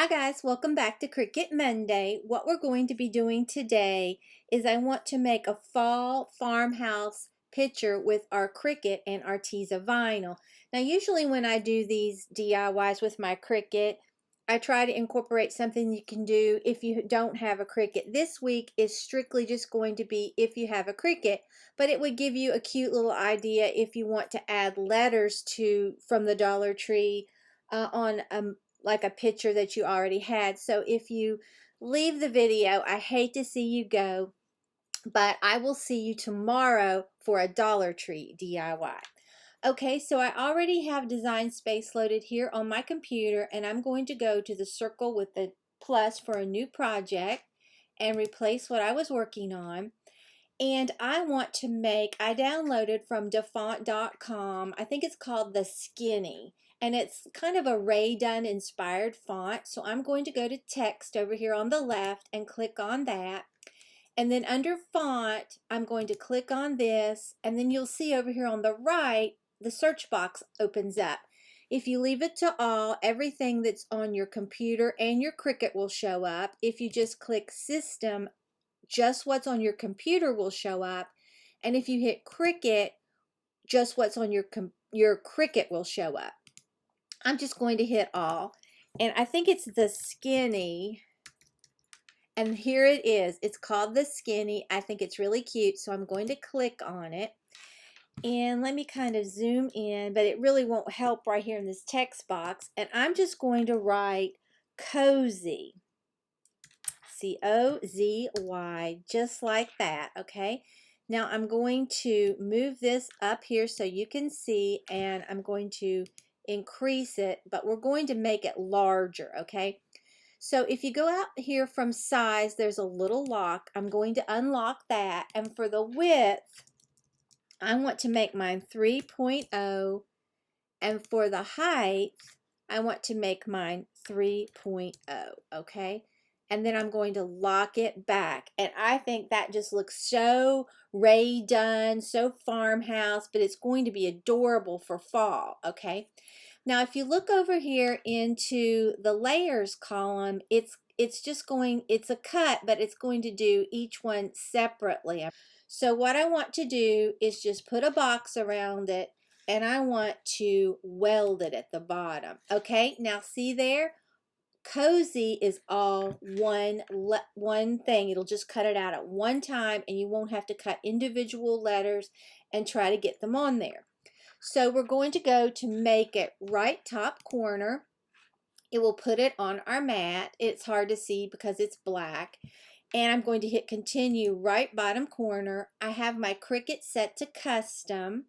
Hi guys, welcome back to Cricut Monday. What we're going to be doing today is I want to make a fall farmhouse pitcher with our Cricut and Arteza vinyl. Now usually when I do these DIYs with my Cricut, I try to incorporate something you can do if you don't have a Cricut. This week is strictly just going to be if you have a Cricut, but it would give you a cute little idea if you want to add letters from the Dollar Tree on like a picture that you already had. So if you leave the video, I hate to see you go, but I will see you tomorrow for a Dollar Tree DIY. Okay, so I already have Design Space loaded here on my computer, and I'm going to go to the circle with the plus for a new project and replace what I was working on. And I want to I downloaded from dafont.com, I think it's called the Skinny, and it's kind of a Ray Dunn inspired font. So I'm going to go to text over here on the left and click on that. And then under font, I'm going to click on this, and then you'll see over here on the right, the search box opens up. If you leave it to all, everything that's on your computer and your Cricut will show up. If you just click System, just what's on your computer will show up. And if you hit Cricut, just what's on your Cricut will show up. I'm just going to hit all. And I think it's the Skinny. And here it is. It's called the Skinny. I think it's really cute, so I'm going to click on it. And let me kind of zoom in, but it really won't help right here in this text box. And I'm just going to write cozy. C-O-Z-Y, just like that, okay? Now I'm going to move this up here so you can see, and I'm going to increase it, but we're going to make it larger, okay? So if you go out here from size, there's a little lock. I'm going to unlock that, and for the width, I want to make mine 3.0, and for the height, I want to make mine 3.0, okay? And then I'm going to lock it back. And I think that just looks so Ray Dunn, so farmhouse, but it's going to be adorable for fall, okay? Now, if you look over here into the layers column, it's a cut, but it's going to do each one separately. So what I want to do is just put a box around it, and I want to weld it at the bottom. Okay, now see there? Cozy is all one thing. It'll just cut it out at one time, and you won't have to cut individual letters and try to get them on there. So we're going to go to make it right top corner. It will put it on our mat. It's hard to see because it's black. And I'm going to hit continue right bottom corner. I have my Cricut set to custom.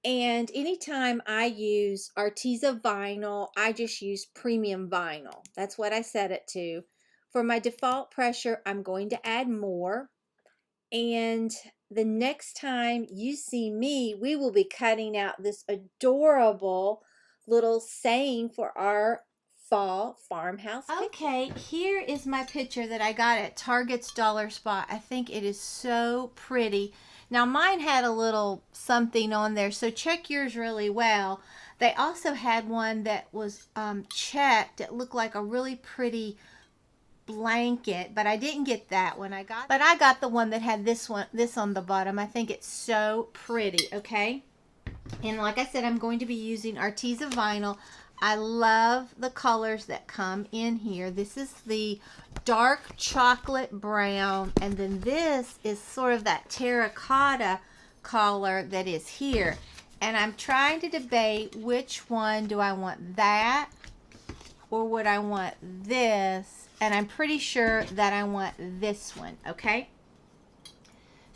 And anytime I use Arteza vinyl, I just use premium vinyl. That's what I set it to. For my default pressure, I'm going to add more. And the next time you see me, we will be cutting out this adorable little saying for our fall farmhouse pitcher. Okay, here is my picture that I got at Target's Dollar Spot. I think it is so pretty. Now mine had a little something on there, so check yours really well. They also had one that was checked. It looked like a really pretty blanket, but I didn't get that one. I got the one that had this on the bottom. I think it's so pretty, okay? And like I said, I'm going to be using Arteza vinyl. I love the colors that come in here. This is the dark chocolate brown, and then this is sort of that terracotta color that is here. And I'm trying to debate which one do I want, that or would I want this, and I'm pretty sure that I want this one, okay?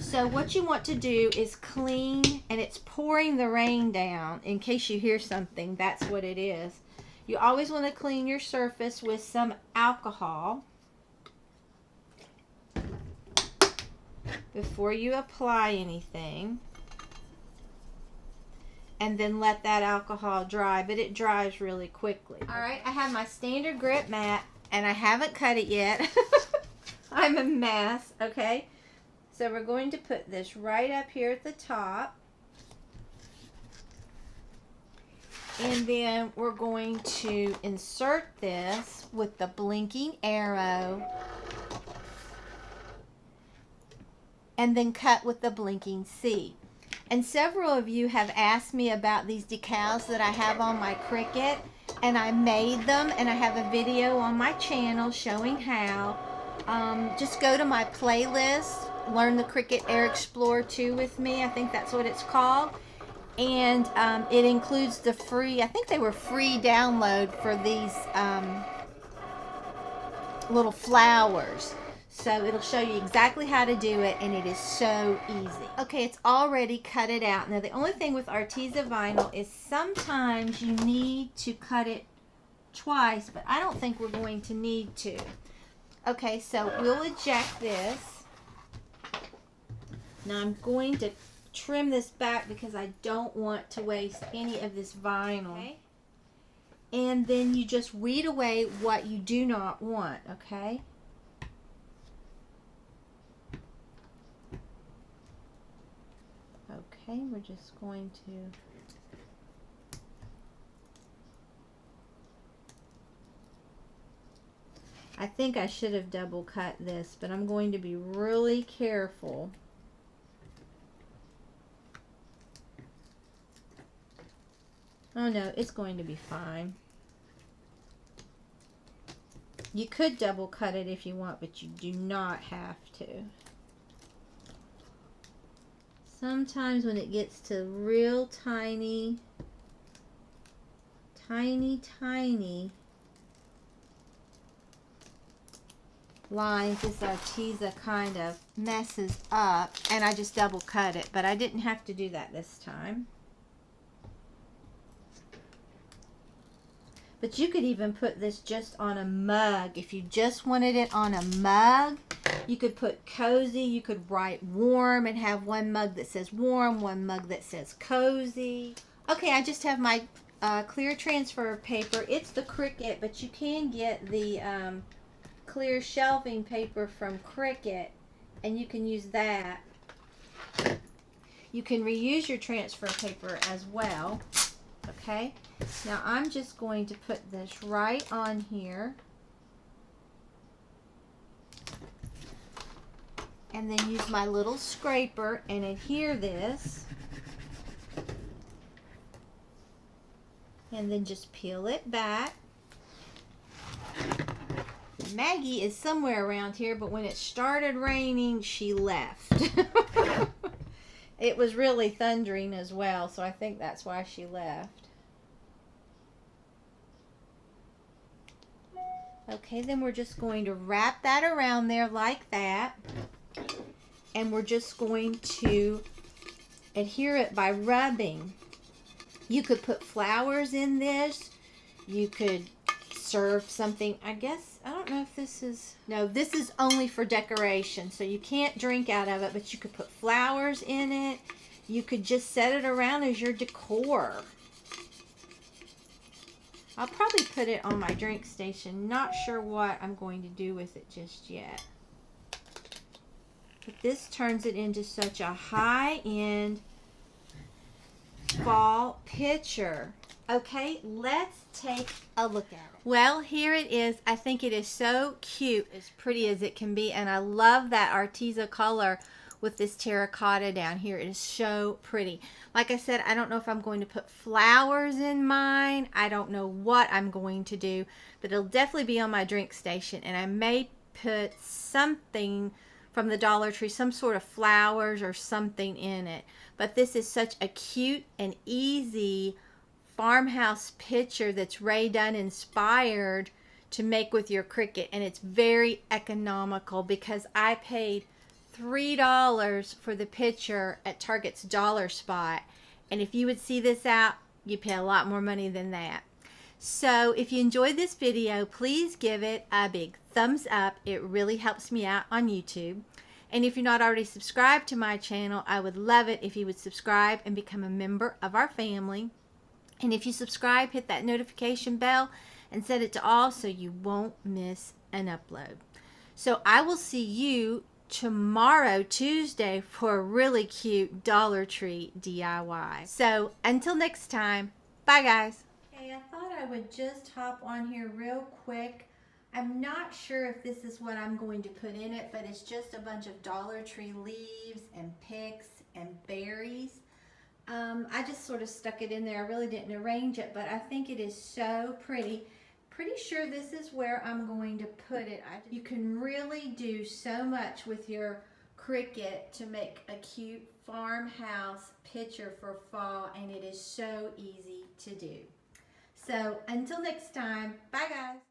So what you want to do is clean, and it's pouring the rain down. In case you hear something, that's what it is. You always want to clean your surface with some alcohol before you apply anything. And then let that alcohol dry, but it dries really quickly. All right, I have my standard grip mat, and I haven't cut it yet. I'm a mess, okay? So we're going to put this right up here at the top. And then we're going to insert this with the blinking arrow and then cut with the blinking C. And several of you have asked me about these decals that I have on my Cricut, and I made them, and I have a video on my channel showing how. Just go to my playlist, Learn the Cricut Air Explorer 2 with me, I think that's what it's called. And it includes the free, I think they were free download for these little flowers. So it'll show you exactly how to do it, and it is so easy. Okay, it's already cut it out. Now the only thing with Arteza vinyl is sometimes you need to cut it twice, but I don't think we're going to need to. Okay, so we'll eject this. Now I'm going to trim this back because I don't want to waste any of this vinyl. Okay. And then you just weed away what you do not want, okay? Okay, we're just going to I think I should have double cut this, but I'm going to be really careful. Oh no, it's going to be fine. You could double cut it if you want, but you do not have to. Sometimes when it gets to real tiny lines, this Arteza kind of messes up, and I just double cut it, but I didn't have to do that this time. But you could even put this just on a mug. If you just wanted it on a mug, you could put cozy, you could write warm and have one mug that says warm, one mug that says cozy. Okay, I just have my clear transfer paper. It's the Cricut, but you can get the clear shelving paper from Cricut, and you can use that. You can reuse your transfer paper as well. Okay, now I'm just going to put this right on here, and then use my little scraper and adhere this, and then just peel it back. Maggie is somewhere around here, but when it started raining, she left. It was really thundering as well, so I think that's why she left. Okay, then we're just going to wrap that around there like that. And we're just going to adhere it by rubbing. You could put flowers in this. You could serve something, I guess, I don't know if this is, no, this is only for decoration, so you can't drink out of it, but you could put flowers in it. You could just set it around as your decor. I'll probably put it on my drink station. Not sure what I'm going to do with it just yet. But this turns it into such a high-end fall pitcher. Okay, let's take a look at it. Well, here it is. I think it is so cute, as pretty as it can be, and I love that Arteza color with this terracotta down here. It is so pretty. Like I said, I don't know if I'm going to put flowers in mine. I don't know what I'm going to do, but it'll definitely be on my drink station, and I may put something from the Dollar Tree, some sort of flowers or something in it. But this is such a cute and easy farmhouse pitcher that's Ray Dunn inspired to make with your Cricut, and it's very economical because I paid $3 for the pitcher at Target's Dollar Spot, and if you would see this out, you pay a lot more money than that. So if you enjoyed this video, please give it a big thumbs up. It really helps me out on YouTube. And if you're not already subscribed to my channel, I would love it if you would subscribe and become a member of our family. And if you subscribe, hit that notification bell and set it to all so you won't miss an upload. So I will see you tomorrow, Tuesday, for a really cute Dollar Tree DIY. So until next time, bye guys. thought I would just hop on here real quick. I'm not sure if this is what I'm going to put in it, but it's just a bunch of Dollar Tree leaves and picks and berries. I just sort of stuck it in there. I really didn't arrange it, but I think it is so pretty. Pretty sure this is where I'm going to put it. You can really do so much with your Cricut to make a cute farmhouse picture for fall, and it is so easy to do. So until next time, bye guys.